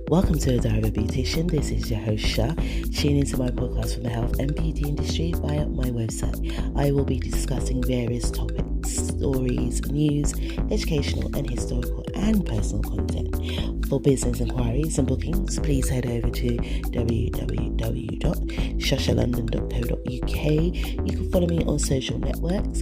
Welcome to the Diary of a Beautician. This is your host Sha. Tune into my podcast from the health and beauty industry via my website. I will be discussing various topics, stories, news, educational and historical and personal content. For business inquiries and bookings, please head over to www.shashalondon.co.uk. You can follow me on social networks.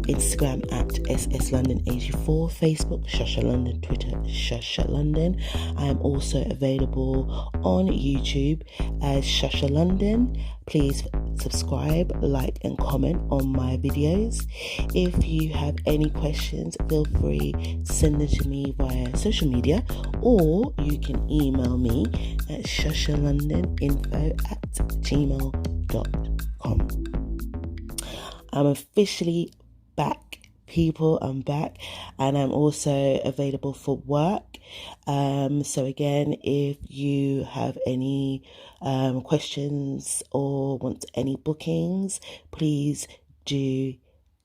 Instagram at SSLondon84, Facebook ShaSha London, Twitter ShaSha London. I am also available on YouTube as ShaSha London. Please subscribe, like and comment on my videos. If you have any questions, feel free to send them to me via social media, or you can email me at shashalondoninfo@gmail.com. I'm officially back, people. I'm back, and I'm also available for work. So again, if you have any questions or want any bookings, please do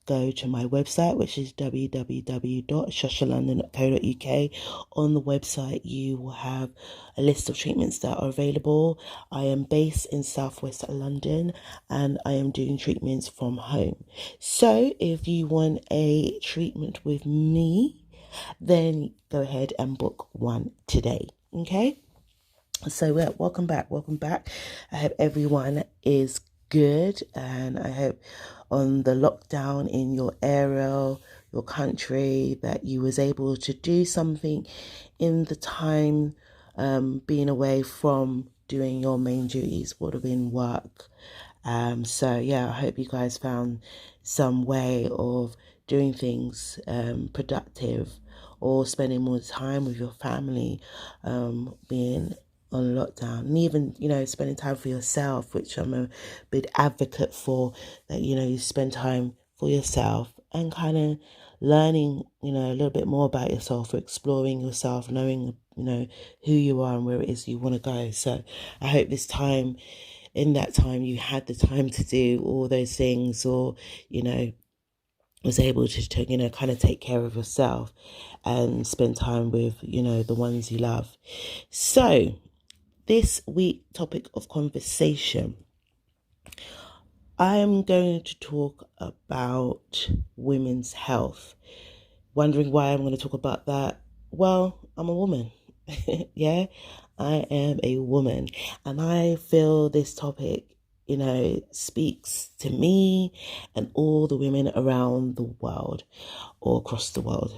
go to my website, which is www.shashalondon.co.uk. On the website, you will have a list of treatments that are available. I am based in southwest London, and I am doing treatments from home. So if you want a treatment with me, then go ahead and book one today. Okay? So welcome back. I hope everyone is good, and I hope on the lockdown in your area, your country, that you was able to do something in the time being away from doing your main duties, would have been work. So I hope you guys found some way of doing things productive, or spending more time with your family, being on lockdown, and even spending time for yourself, which I'm a big advocate for, that you spend time for yourself and kind of learning a little bit more about yourself, or exploring yourself, knowing who you are and where it is you want to go. So I hope in that time you had the time to do all those things, or was able to kind of take care of yourself and spend time with the ones you love. So this week topic of conversation, I'm going to talk about women's health. Wondering why I'm going to talk about that? Well, I'm a woman. Yeah, I am a woman, and I feel this topic speaks to me and all the women around the world, or across the world.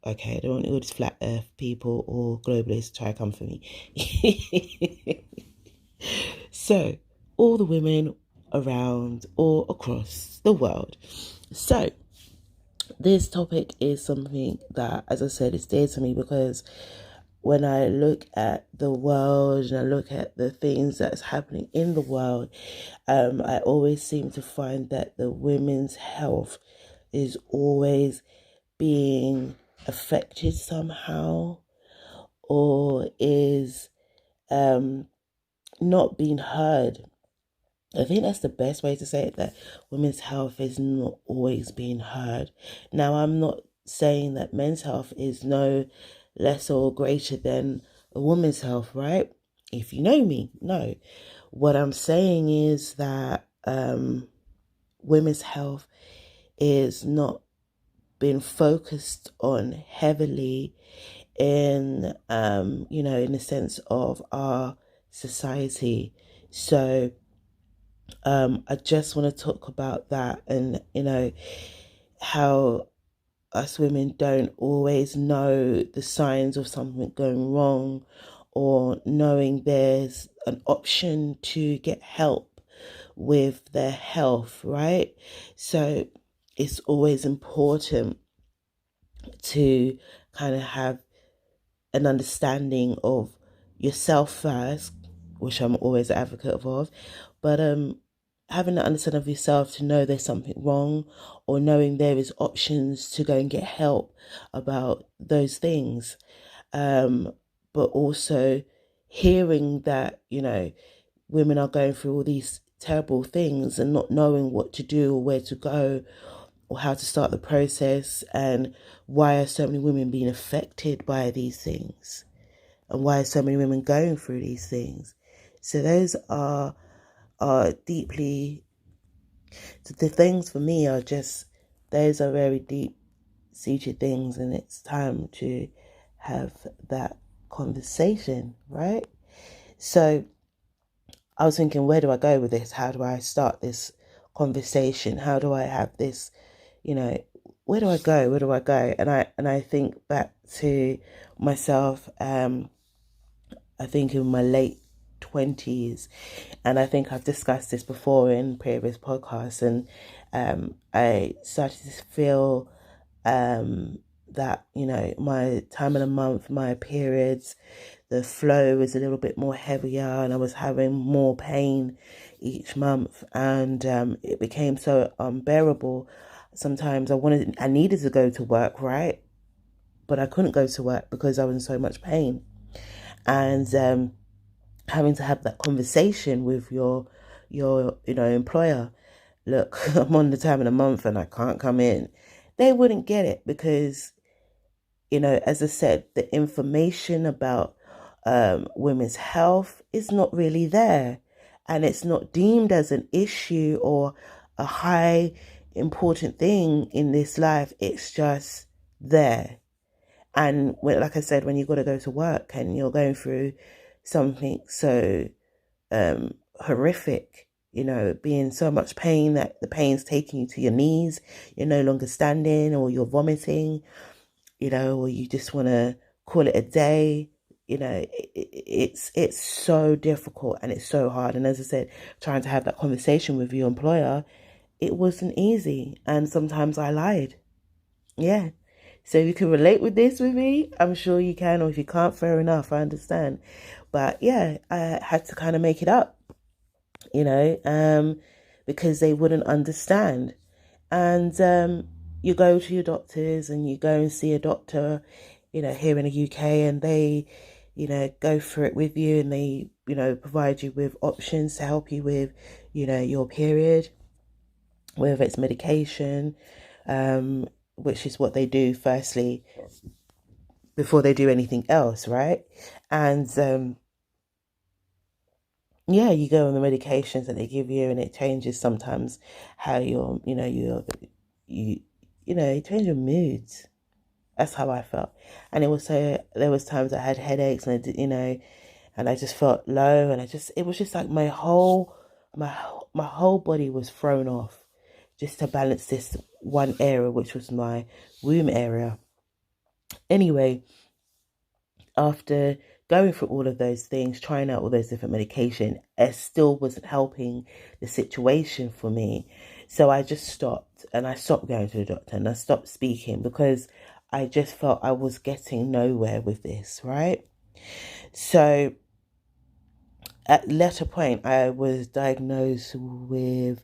Okay, I don't want all these flat earth people or globalists to try to come for me. So, all the women around or across the world. So, this topic is something that, as I said, is dear to me, because when I look at the world and I look at the things that's happening in the world, I always seem to find that the women's health is always being affected somehow, or is not being heard. I think that's the best way to say it, that women's health is not always being heard. Now, I'm not saying that men's health is no less or greater than a woman's health, right? If you know me, no. What I'm saying is that women's health is not being focused on heavily in in the sense of our society. So I just want to talk about that, and how us women don't always know the signs of something going wrong, or knowing there's an option to get help with their health, right? So it's always important to kind of have an understanding of yourself first, which I'm always an advocate of, but having an understanding of yourself to know there's something wrong, or knowing there is options to go and get help about those things, but also hearing that women are going through all these terrible things and not knowing what to do or where to go or how to start the process, and why are so many women being affected by these things. and why are so many women going through these things. So those are deeply, the things for me are just, those are very deep seated things, and it's time to have that conversation, right? So I was thinking, where do I go with this? How do I start this conversation? How do I have this, where do I go? Where do I go? And I think back to myself, I think in my late 20s, and I think I've discussed this before in previous podcasts, and I started to feel that, my time of the month, my periods, the flow was a little bit more heavier, and I was having more pain each month, and it became so unbearable. Sometimes I needed to go to work, right? But I couldn't go to work because I was in so much pain. And having to have that conversation with your employer. Look, I'm on the time of the month and I can't come in. They wouldn't get it because, as I said, the information about women's health is not really there, and it's not deemed as an issue or a high important thing in this life. It's just there. And like I said, when you got to go to work and you're going through something so horrific, being so much pain that the pain's taking you to your knees, you're no longer standing, or you're vomiting, or you just want to call it a day. It's so difficult and it's so hard. And as I said, trying to have that conversation with your employer, it wasn't easy. And sometimes I lied. Yeah. So if you can relate with this with me, I'm sure you can. Or if you can't, fair enough, I understand. But yeah, I had to kind of make it up, because they wouldn't understand. And you go to your doctors and you go and see a doctor, here in the UK, and they, go through it with you, and they, provide you with options to help you with, your period, whether it's medication, which is what they do firstly before they do anything else, right? And you go on the medications that they give you, and it changes sometimes how it changes your moods. That's how I felt. And there was times I had headaches, and and I just felt low, and it was just like my whole body was thrown off, just to balance this one area, which was my womb area. Anyway, after going through all of those things, trying out all those different medication, it still wasn't helping the situation for me. So I just stopped, and I stopped going to the doctor, and I stopped speaking, because I just felt I was getting nowhere with this, right? So at latter point, I was diagnosed with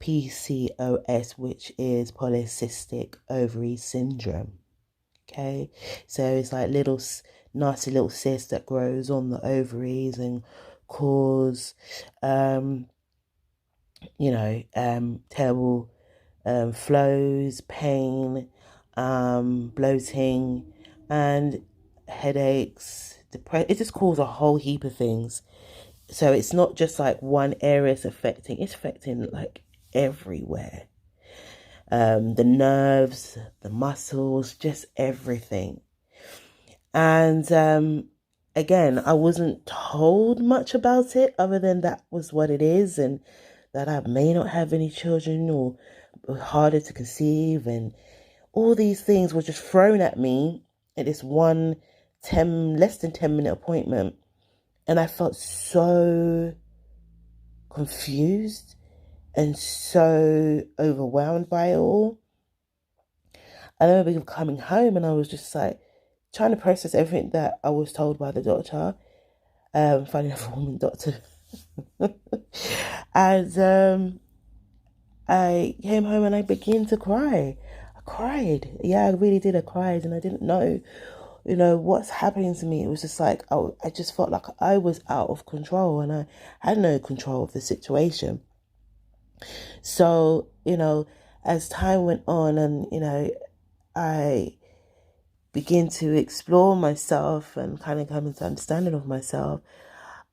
PCOS, which is polycystic ovary syndrome. Okay, so it's like nasty little cyst that grows on the ovaries and cause, terrible flows, pain, bloating, and headaches, depression. It just causes a whole heap of things. So it's not just like one area it's affecting like everywhere. The nerves, the muscles, just everything. And again, I wasn't told much about it other than that was what it is, and that I may not have any children, or harder to conceive, and all these things were just thrown at me at this one less than 10-minute appointment. And I felt so confused and so overwhelmed by it all. I remember coming home, and I was just like trying to process everything that I was told by the doctor. Funny enough, a woman doctor. And I came home and I began to cry. I cried. Yeah, I really did. I cried, and I didn't know, what's happening to me. It was just like, I just felt like I was out of control, and I had no control of the situation. So, as time went on, and, I begin to explore myself and kind of come into understanding of myself,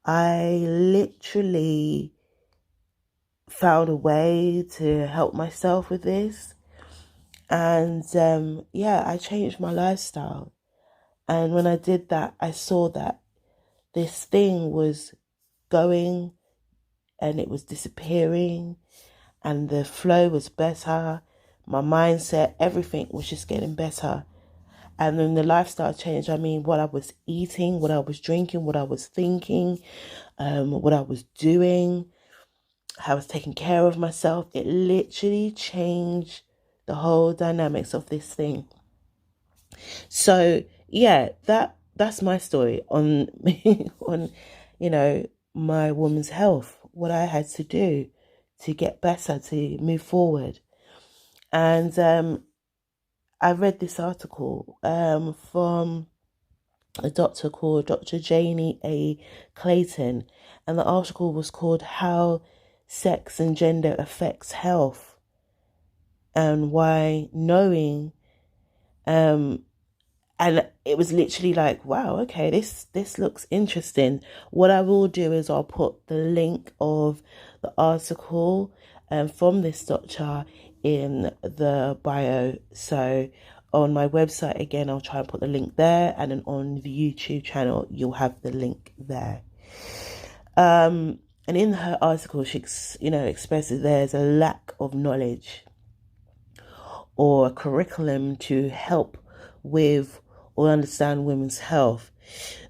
I literally found a way to help myself with this. And I changed my lifestyle. And when I did that, I saw that this thing was going and it was disappearing, and the flow was better. My mindset, everything was just getting better. And then the lifestyle change, I mean, what I was eating, what I was drinking, what I was thinking, what I was doing, how I was taking care of myself. It literally changed the whole dynamics of this thing. So yeah, that's my story on on, my woman's health, what I had to do to get better, to move forward. And I read this article from a doctor called Dr. Janie A. Clayton, and the article was called How Sex and Gender Affects Health, and why knowing and it was literally like, wow, okay, this looks interesting. What I will do is I'll put the link of the article from this doctor in the bio. So on my website, again, I'll try and put the link there, and then on the YouTube channel, you'll have the link there. And in her article, she expresses there's a lack of knowledge or a curriculum to help with or understand women's health.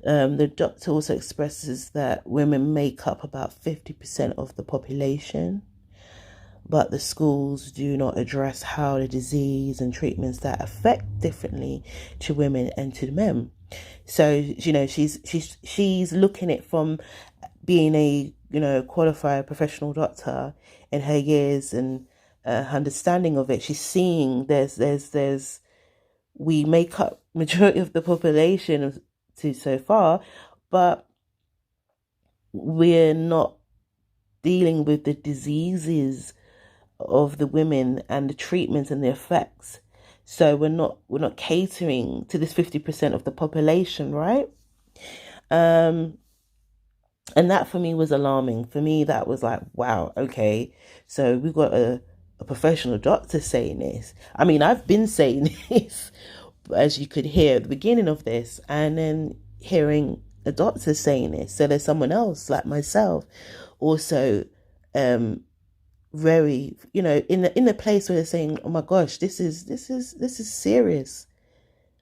The doctor also expresses that women make up about 50% of the population, but the schools do not address how the disease and treatments that affect differently to women and to men. So, she's looking at from being a, qualified professional doctor in her years and understanding of it. She's seeing there's we make up majority of the population to so far, but we're not dealing with the diseases of the women and the treatments and the effects. So we're not catering to this 50% of the population, right? And that for me was alarming. For me, that was like, wow, okay. So we've got a professional doctor saying this. I mean, I've been saying this, as you could hear at the beginning of this, and then hearing a doctor saying this. So there's someone else like myself also very, in the place where they're saying, oh my gosh, this is serious.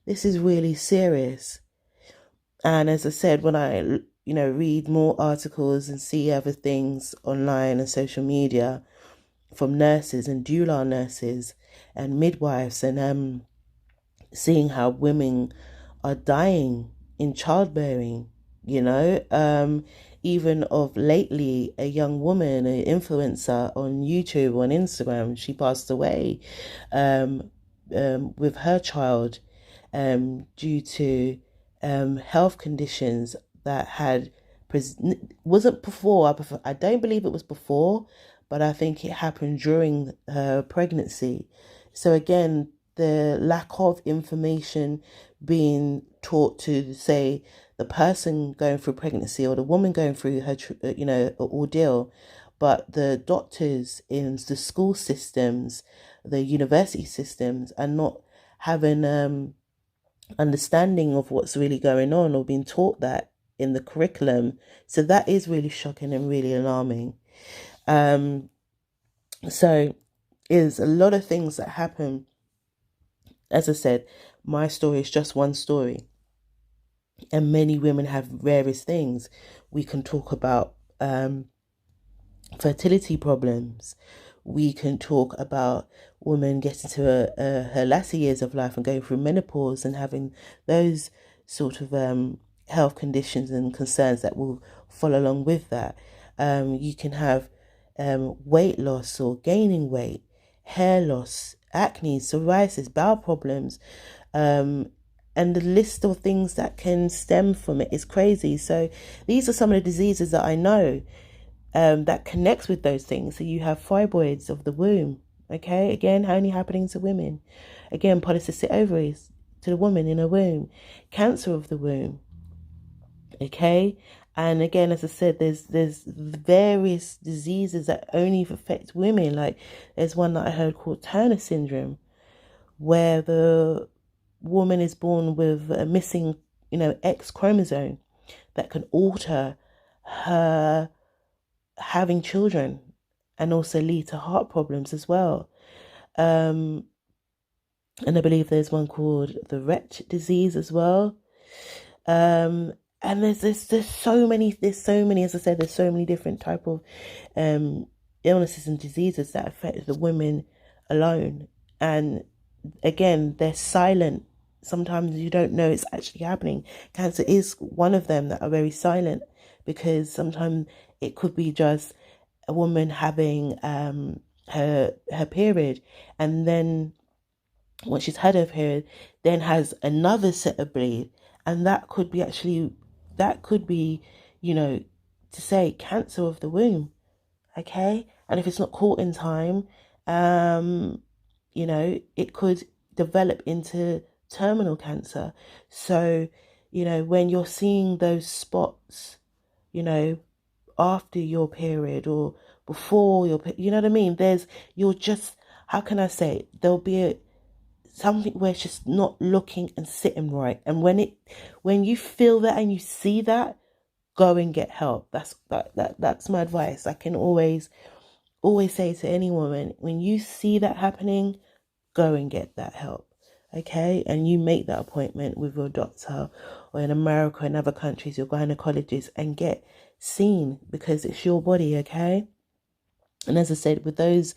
This is really serious. And as I said, when I read more articles and see other things online and social media from nurses and doula nurses and midwives, and seeing how women are dying in childbearing, even of lately, a young woman, an influencer on YouTube, on Instagram, she passed away with her child due to health conditions that wasn't before. I don't believe it was before, but I think it happened during her pregnancy. So again, the lack of information being taught to, say, the person going through pregnancy or the woman going through her ordeal, but the doctors in the school systems, the university systems, are not having understanding of what's really going on or being taught that in the curriculum. So that is really shocking and really alarming. So is a lot of things that happen. As I said, my story is just one story, and many women have various things. We can talk about fertility problems. We can talk about women getting to her latter years of life and going through menopause and having those sort of health conditions and concerns that will follow along with that. You can have weight loss or gaining weight, hair loss, acne, psoriasis, bowel problems, and the list of things that can stem from it is crazy. So these are some of the diseases that I know that connects with those things. So you have fibroids of the womb, okay? Again, only happening to women. Again, polycystic ovaries, to the woman in her womb, cancer of the womb. Okay, and again, as I said, there's various diseases that only affect women. Like there's one that I heard called Turner syndrome, where the woman is born with a missing, X chromosome that can alter her having children and also lead to heart problems as well. And I believe there's one called the Rett disease as well. And there's so many, as I said, there's so many different type of illnesses and diseases that affect the women alone. And again, they're silent. Sometimes you don't know it's actually happening. Cancer is one of them that are very silent, because sometimes it could be just a woman having her period, and then once she's had her period, then has another set of bleed, and that could be to say cancer of the womb. Okay, and if it's not caught in time, it could develop into terminal cancer. So, when you're seeing those spots, after your period or before your, you know what I mean? How can I say it? There'll be something where it's just not looking and sitting right. And when you feel that and you see that, go and get help. That's my advice. I can always say to any woman, when you see that happening, go and get that help. Okay, and you make that appointment with your doctor, or in America and other countries, your gynecologist, and get seen, because it's your body. Okay, and as I said, with those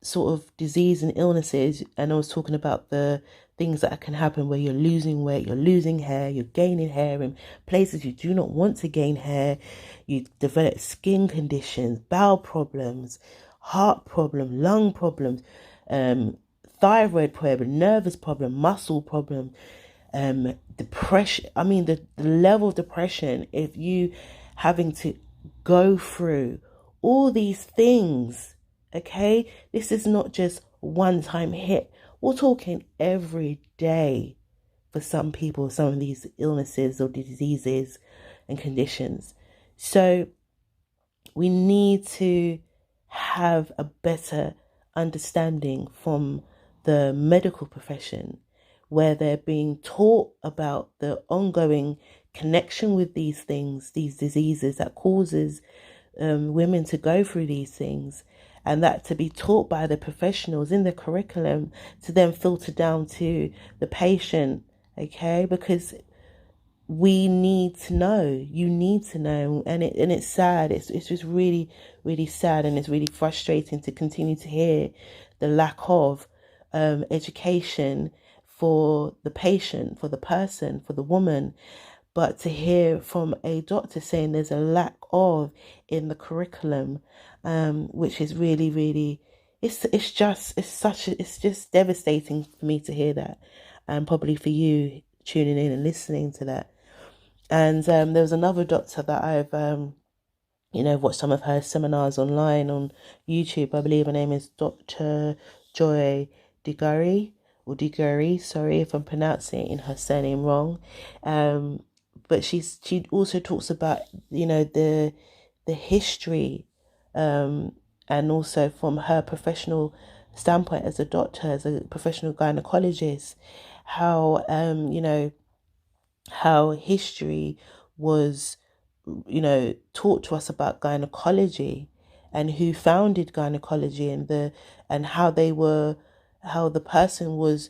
sort of disease and illnesses, and I was talking about the things that can happen where you're losing weight, you're losing hair, you're gaining hair in places you do not want to gain hair, you develop skin conditions, bowel problems, heart problem, lung problems, thyroid problem, nervous problem, muscle problem, depression. I mean, the level of depression, if you having to go through all these things, okay? This is not just one-time hit. We're talking every day for some people, some of these illnesses or diseases and conditions. So we need to have a better understanding from the medical profession, where they're being taught about the ongoing connection with these things, these diseases that causes women to go through these things, and that to be taught by the professionals in the curriculum to then filter down to the patient. Okay, because we need to know, you need to know, and it's sad. It's just really, really sad, and it's really frustrating to continue to hear the lack of education for the patient, for the person, for the woman. But to hear from a doctor saying there's a lack of in the curriculum, which is really, really, it's just devastating for me to hear that, and probably for you tuning in and listening to that. And there was another doctor that I've watched some of her seminars online on YouTube. I believe her name is Dr. Joy Digari. Sorry if I'm pronouncing her surname wrong. But she also talks about the history, and also from her professional standpoint as a doctor, as a professional gynecologist, how how history was taught to us about gynecology, and who founded gynecology, and how the person was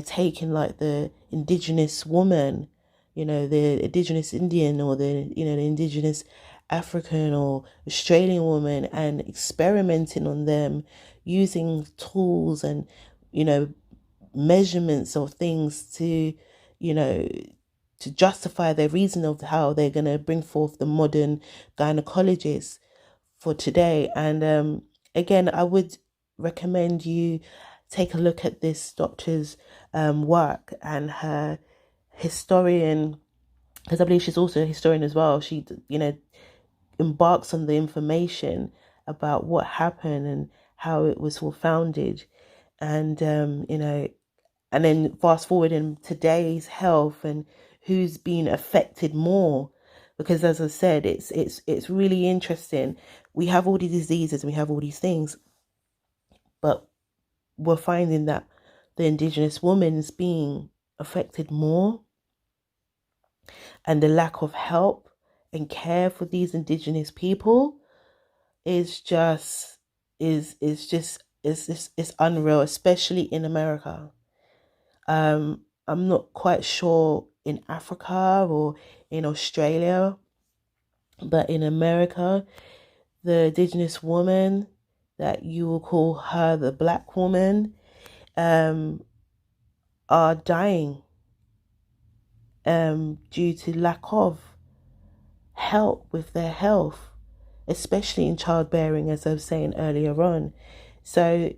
taken, like the indigenous woman, the indigenous Indian, or the indigenous African or Australian woman, and experimenting on them using tools and measurements of things to justify their reason of how they're going to bring forth the modern gynecologist for today. And again, I would recommend you take a look at this doctor's work, and her historian, because I believe she's also a historian as well. She embarks on the information about what happened and how it was all founded. And And then fast forward in today's health and who's being affected more. Because as I said, it's really interesting. We have all these diseases and we have all these things, but we're finding that the indigenous woman is being affected more, and the lack of help and care for these indigenous people is just is unreal, especially in America. I'm not quite sure in Africa or in Australia, but in America, the indigenous woman, that you will call her the black woman, um, are dying due to lack of help with their health, especially in childbearing, as I was saying earlier on. So,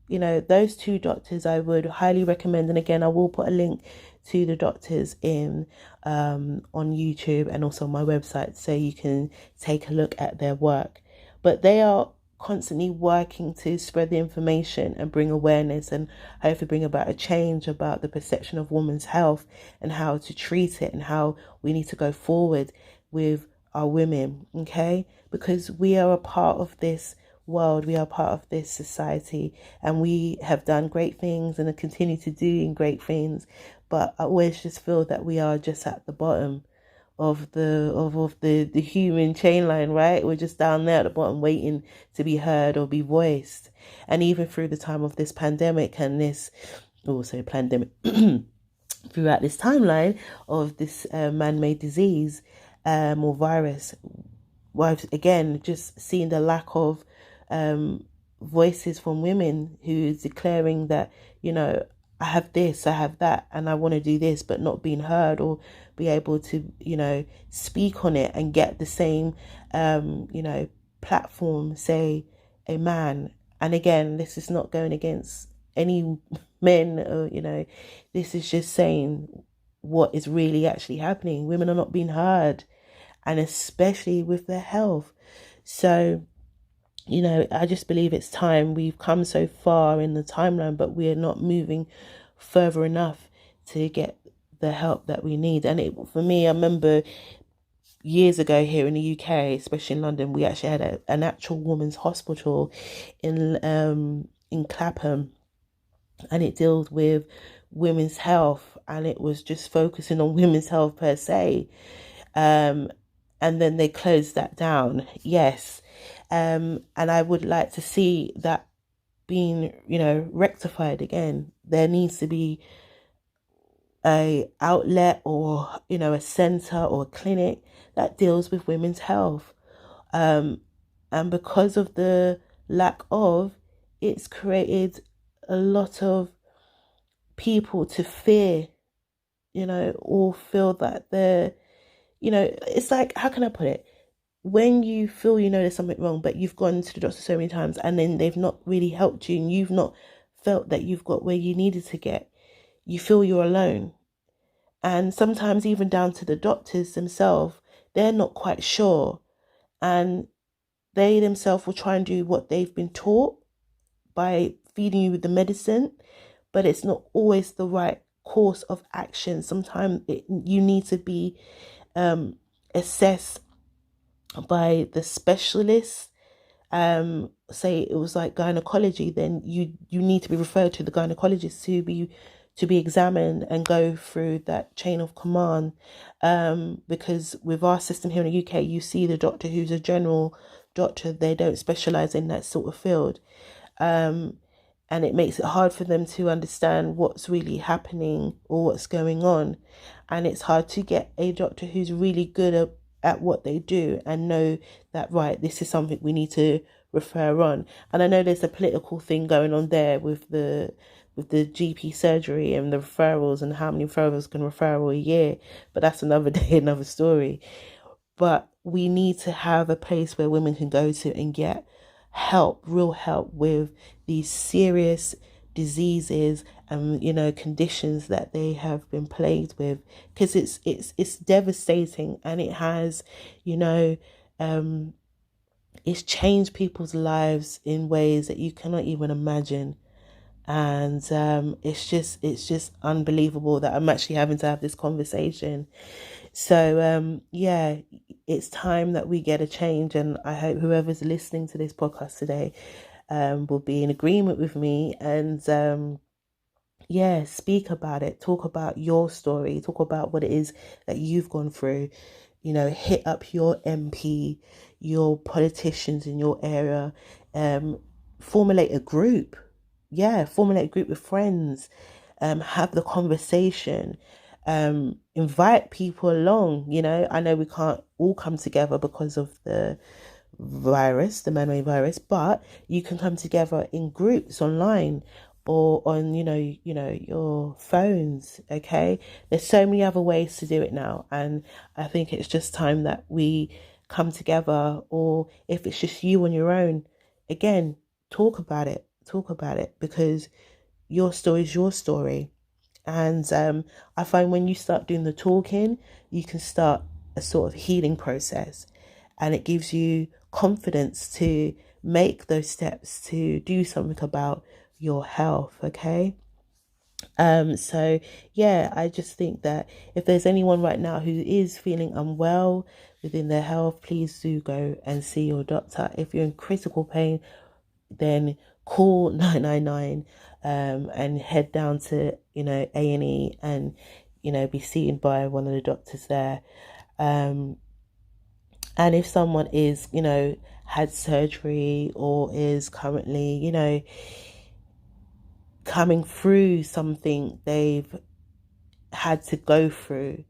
those two doctors I would highly recommend. And again, I will put a link to the doctors in on YouTube and also my website, so you can take a look at their work. But they are constantly working to spread the information and bring awareness and hopefully bring about a change about the perception of women's health and how to treat it and how we need to go forward with our women, okay? Because we are a part of this world, we are part of this society, and we have done great things and continue to do great things. But I always just feel that we are just at the bottom of the human chain line, right? We're just down there at the bottom waiting to be heard or be voiced. And even through the time of this pandemic and this also pandemic throughout this timeline of this man-made disease or virus, again, just seeing the lack of voices from women who's declaring that, I have this, I have that, and I want to do this, but not being heard or be able to, speak on it and get the same, platform, say, a man. And again, this is not going against any men, or, this is just saying what is really actually happening. Women are not being heard, and especially with their health. So, I just believe it's time. We've come so far in the timeline, but we are not moving further enough to get the help that we need. And for me, I remember years ago here in the UK, especially in London, we actually had an actual women's hospital in Clapham, and it deals with women's health, and it was just focusing on women's health per se. And then they closed that down. Yes. And I would like to see that being, rectified again. There needs to be a outlet or, a center or a clinic that deals with women's health. And because of the lack of, it's created a lot of people to fear, or feel that they're, it's like, how can I put it? When you feel there's something wrong, but you've gone to the doctor so many times and then they've not really helped you and you've not felt that you've got where you needed to get, you feel you're alone. And sometimes even down to the doctors themselves, they're not quite sure. And they themselves will try and do what they've been taught by feeding you with the medicine, but it's not always the right course of action. Sometimes you need to be assessed by the specialist. Say it was like gynecology, then you need to be referred to the gynecologist to be examined and go through that chain of command. Because with our system here in the UK, you see the doctor who's a general doctor, they don't specialize in that sort of field. And it makes it hard for them to understand what's really happening or what's going on. And it's hard to get a doctor who's really good at what they do and know that, right, this is something we need to refer on. And I know there's a political thing going on there with the GP surgery and the referrals and how many referrals can referral a year, but that's another day, another story. But we need to have a place where women can go to and get help, real help with these serious diseases and conditions that they have been plagued with, because it's devastating, and it has it's changed people's lives in ways that you cannot even imagine. And it's just unbelievable that I'm actually having to have this conversation. So yeah, it's time that we get a change, and I hope whoever's listening to this podcast today will be in agreement with me, and yeah, speak about it, talk about your story, talk about what it is that you've gone through. Hit up your MP, your politicians in your area, um formulate a group. Yeah, formulate a group with friends, have the conversation, invite people along. I know we can't all come together because of the virus, the man-made virus, but you can come together in groups online or on your phones. Okay, there's so many other ways to do it now, and I think it's just time that we come together. Or if it's just you on your own, again, talk about it because your story is your story. And I find when you start doing the talking, you can start a sort of healing process, and it gives you confidence to make those steps to do something about your health. Okay. So yeah, I just think that if there's anyone right now who is feeling unwell within their health, please do go and see your doctor. If you're in critical pain, then call 999 and head down to A&E and be seen by one of the doctors there. And if someone is had surgery or is currently coming through something they've had to go through,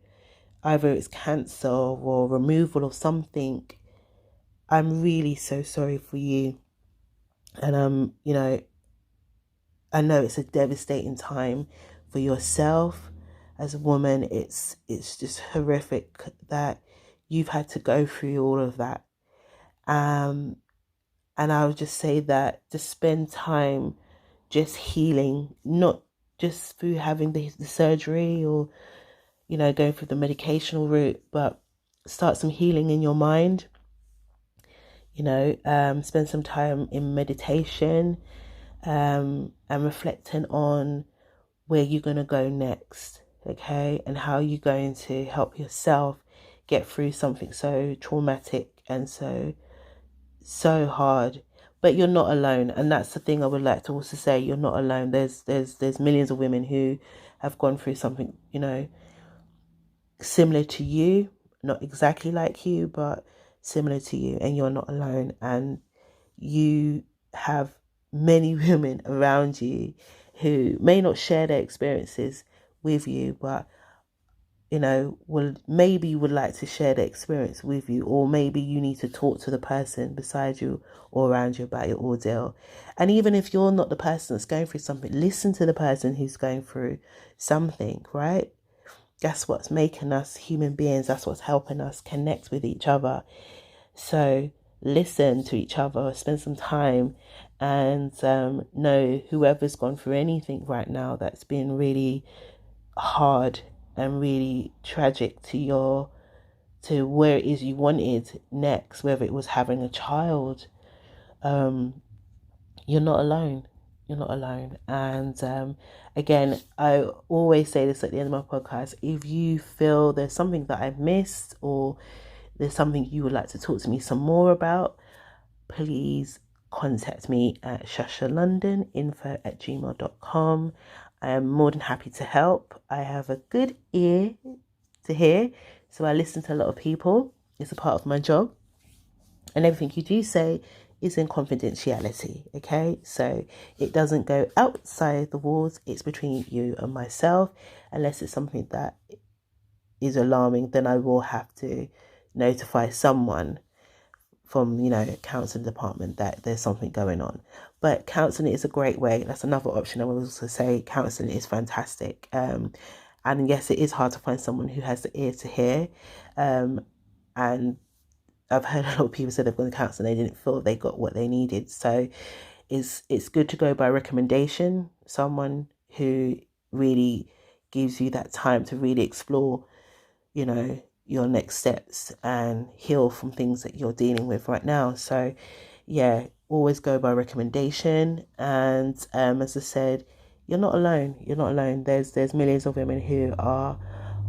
either it's cancer or removal of something, I'm really so sorry for you. And I know it's a devastating time for yourself as a woman. It's just horrific that you've had to go through all of that. And I would just say that to spend time just healing, not just through having the surgery or going through the medicational route, but start some healing in your mind. Spend some time in meditation, and reflecting on where you're going to go next, okay, and how you're going to help yourself get through something so traumatic and so hard. But you're not alone, and that's the thing I would like to also say. You're not alone. There's millions of women who have gone through something similar to you, not exactly like you, but similar to you, and you're not alone. And you have many women around you who may not share their experiences with you, but would like to share their experience with you, or maybe you need to talk to the person beside you or around you about your ordeal. And even if you're not the person that's going through something, listen to the person who's going through something, right? That's what's making us human beings. That's what's helping us connect with each other. So listen to each other, spend some time, and know whoever's gone through anything right now that's been really hard and really tragic to where it is you wanted next, whether it was having a child, you're not alone. You're not alone. And again, I always say this at the end of my podcast: if you feel there's something that I've missed, or there's something you would like to talk to me some more about, please contact me at shashalondoninfo@gmail.com. I am more than happy to help. I have a good ear to hear, so I listen to a lot of people. It's a part of my job, and everything you do say is in confidentiality, okay? So it doesn't go outside the walls. It's between you and myself. Unless it's something that is alarming, then I will have to notify someone from counselling department that there's something going on. But counselling is a great way. That's another option. I will also say counselling is fantastic. And yes, it is hard to find someone who has the ear to hear. And I've heard a lot of people say they've gone to counselling, they didn't feel they got what they needed. So it's good to go by recommendation. Someone who really gives you that time to really explore your next steps and heal from things that you're dealing with right now. So yeah, always go by recommendation. And as I said, you're not alone. You're not alone. There's millions of women who are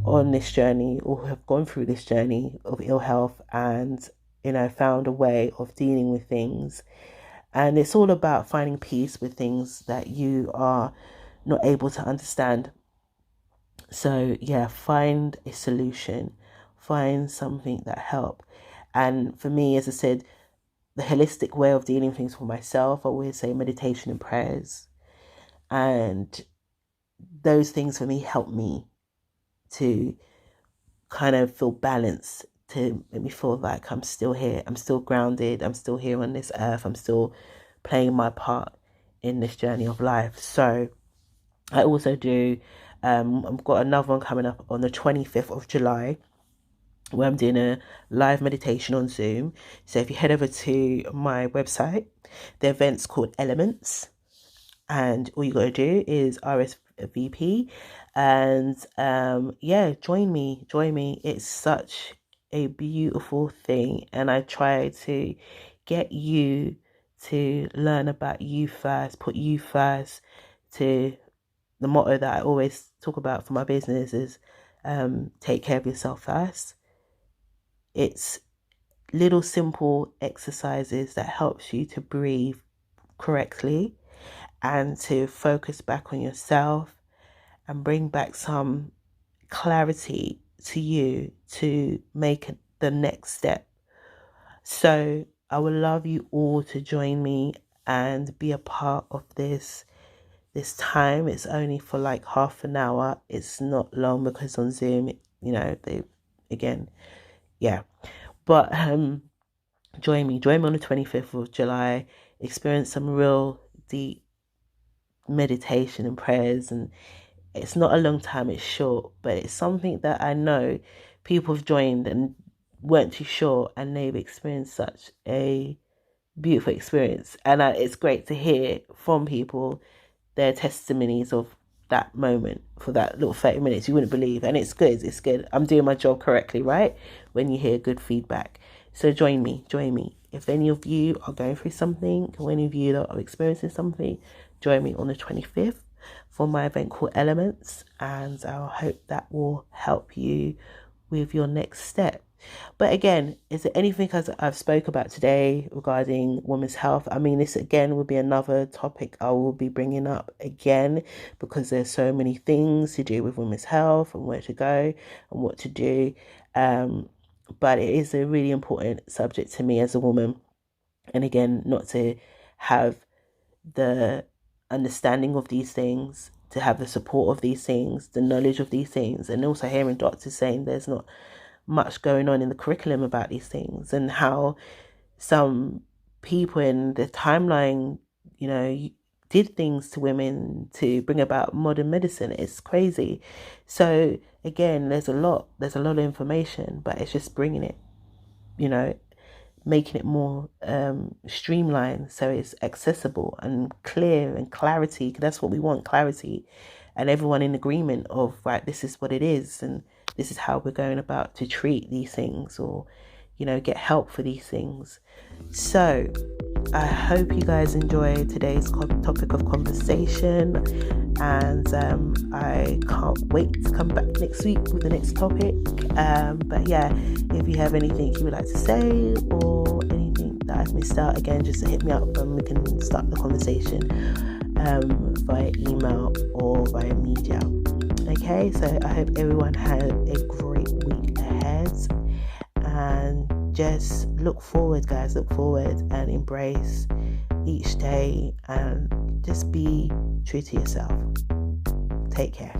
on this journey or have gone through this journey of ill health and, found a way of dealing with things. And it's all about finding peace with things that you are not able to understand. So yeah, find a solution, find something that helps. And for me, as I said, the holistic way of dealing with things for myself, I always say meditation and prayers. And those things for me help me to kind of feel balanced, to make me feel like I'm still here, I'm still grounded, I'm still here on this earth, I'm still playing my part in this journey of life. So I also do, I've got another one coming up on the 25th of July where I'm doing a live meditation on Zoom. So if you head over to my website, the event's called Elements, and all you got to do is RSVP, and join me. It's such a beautiful thing, and I try to get you to learn about you first, put you first. To the motto that I always talk about for my business is take care of yourself first. It's little simple exercises that helps you to breathe correctly and to focus back on yourself and bring back some clarity to you to make the next step. So I would love you all to join me and be a part of this time. It's only for like half an hour. It's not long because on Zoom, but join me on the 25th of July. Experience some real deep meditation and prayers, and it's not a long time, it's short, but it's something that I know people have joined and weren't too sure, and they've experienced such a beautiful experience. And it's great to hear from people their testimonies of that moment for that little 30 minutes. You wouldn't believe. And it's good. I'm doing my job correctly, right? When you hear good feedback. So join me. If any of you are going through something, or any of you that are experiencing something, join me on the 25th for my event called Elements, and I hope that will help you with your next step. But again, is there anything I've spoke about today regarding women's health? I mean, this again will be another topic I will be bringing up again, because there's so many things to do with women's health and where to go and what to do. But it is a really important subject to me as a woman. And again, not to have the understanding of these things, to have the support of these things, the knowledge of these things, and also hearing doctors saying there's not much going on in the curriculum about these things, and how some people in the timeline, did things to women to bring about modern medicine. It's crazy. So again, there's a lot of information, but it's just bringing it, making it more streamlined so it's accessible and clear and clarity. That's what we want, clarity, and everyone in agreement of, right, this is what it is, and this is how we're going about to treat these things, or get help for these things. So I hope you guys enjoy today's topic of conversation, and I can't wait to come back next week with the next topic. But yeah, if you have anything you would like to say, or anything that I've missed out, again, just hit me up and we can start the conversation via email or via media. Okay, so I hope everyone had a great week ahead, and just look forward, guys, and embrace each day, and just be true to yourself. Take care.